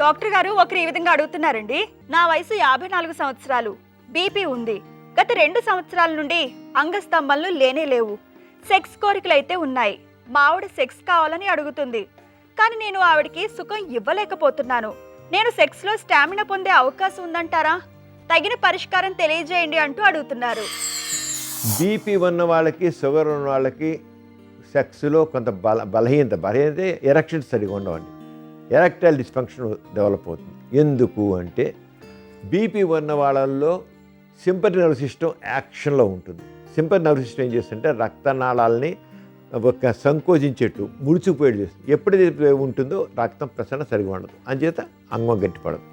Doctor గారు ఒకరు ఈ విధంగా అడుగుతున్నారండి. నా వయసు 54 సంవత్సరాలు, బీపీ ఉంది. గత 2 సంవత్సరాల నుండి అంగస్తంభనలు లేనే లేవు. సెక్స్ కోరికలైతే ఉన్నాయి. మా ఆవిడ సెక్స్ కావాలని అడుగుతుంది, కానీ నేను ఆవిడకి సుఖం ఇవ్వలేకపోతున్నాను. నేను సెక్స్లో స్టామినా పొందే అవకాశం ఉందంటారా? తగిన పరిష్కారం తెలియజేయండి అంటూ అడుగుతున్నారు. బీపీ ఉన్న వాళ్ళకి, షుగర్ ఉన్న వాళ్ళకి సెక్స్లో కొంత బలహీనత ఎరెక్షన్స్ సరిగా ఉండవండి. ఎరెక్టైల్ డిస్ఫంక్షన్ డెవలప్ అవుతుంది. ఎందుకు అంటే బీపీ ఉన్న వాళ్ళల్లో సింపథీ నర్వ్ సిస్టమ్ యాక్షన్లో ఉంటుంది. సింపథీ నర్వ్ సిస్టమ్ ఏం చేస్తుంటే రక్తనాళాలని ఒక సంకోచించేట్టు ముడిచిపోయేది చేస్తుంది. ఎప్పుడైతే ఉంటుందో రక్తం ప్రసరణ సరిగా ఉండదు, అంచేత అంగం గట్టిపడదు.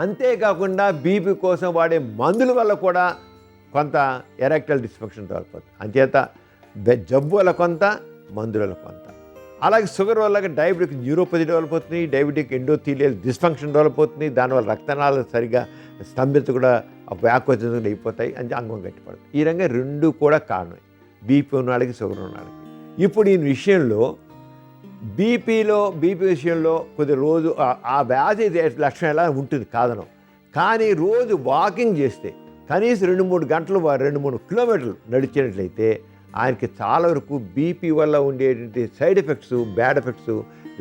అంతేకాకుండా బీపీ కోసం వాడే మందుల వల్ల కూడా కొంత ఎరెక్టైల్ డిస్ఫంక్షన్ డెవలప్ అవుతుంది. అంచేత జబ్బు వల్ల కొంత, మందుల వల్ల కొంత. అలాగే షుగర్ వల్ల డయాబెటిక్ న్యూరోపతి డెవలప్ అవుతుంది, డయాబెటిక్ ఎండోథీలియల్ డిస్ఫంక్షన్ డెవలప్ అవుతుంది. దానివల్ల రక్తనాళాలు సరిగా స్తంభిత కూడా వ్యాకోచన అయిపోతాయి, అంటే అంగం గట్టిపడుతుంది. ఈ రకంగా 2 కూడా కారణం, బీపీ ఉన్న వాళ్ళకి, షుగర్ ఉన్న వాళ్ళకి. ఇప్పుడు ఈ విషయంలో బీపీ విషయంలో కొద్ది రోజు ఆ వ్యాధి లక్షణం ఎలా ఉంటుంది కాదనం, కానీ రోజు వాకింగ్ చేస్తే కనీసం 2-3 గంటలు 2-3 కిలోమీటర్లు నడిచినట్లయితే ఆయనకి చాలా వరకు బీపీ వల్ల ఉండేటువంటి సైడ్ ఎఫెక్ట్స్, బ్యాడ్ ఎఫెక్ట్స్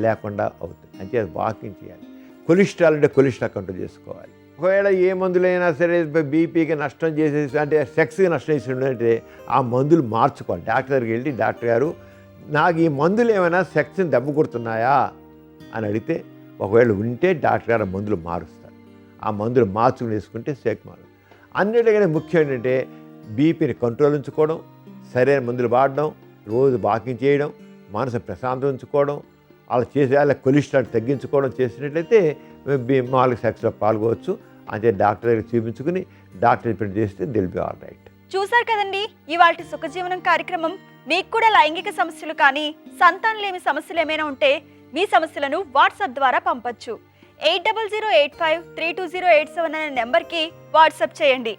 లేకుండా అవుతాయి. అంటే వాకింగ్ చేయాలి. కొలెస్ట్రాల్ అంటే కొలెస్ట్రాల్ కంట్రోల్ చేసుకోవాలి. ఒకవేళ ఏ మందులైనా సరే బీపీకి నష్టం చేసేసి, అంటే సెక్స్కి నష్టం చేసి ఉంటే ఆ మందులు మార్చుకోవాలి. డాక్టర్ దగ్గరికి వెళ్ళి, డాక్టర్ గారు నాకు ఈ మందులు ఏమైనా సెక్స్ని దెబ్బ కొడుతున్నాయా అని అడిగితే, ఒకవేళ ఉంటే డాక్టర్ గారు మందులు మారుస్తారు. ఆ మందులు మార్చుకుని వేసుకుంటే సెక్ మారు. అన్నిటికన్నా ముఖ్యం ఏంటంటే బీపీని కంట్రోల్ ఉంచుకోవడం, సరైన మందులు వాడడం, రోజు వాకింగ్ చేయడం, మనసు ప్రశాంతం ఉంచుకోవడం, అలా కొలెస్ట్రాల్ తగ్గించుకోవడం చేసినట్లయితే మామూలుగా సెక్స్లో పాల్గొవచ్చు. అంటే డాక్టర్ దగ్గర చూపించుకుని డాక్టర్ ట్రీట్మెంట్ చేస్తే దిల్ బి ఆల్ రైట్. చూసారు కదండి ఇవాల్టి సుఖజీవనం కార్యక్రమం. మీకు కూడా లైంగిక సమస్యలు కానీ సంతానలేమి సమస్యలు ఏమైనా ఉంటే మీ సమస్యలను వాట్సాప్ ద్వారా పంపొచ్చు. 8008532087 అనే నెంబర్కి వాట్సాప్ చేయండి.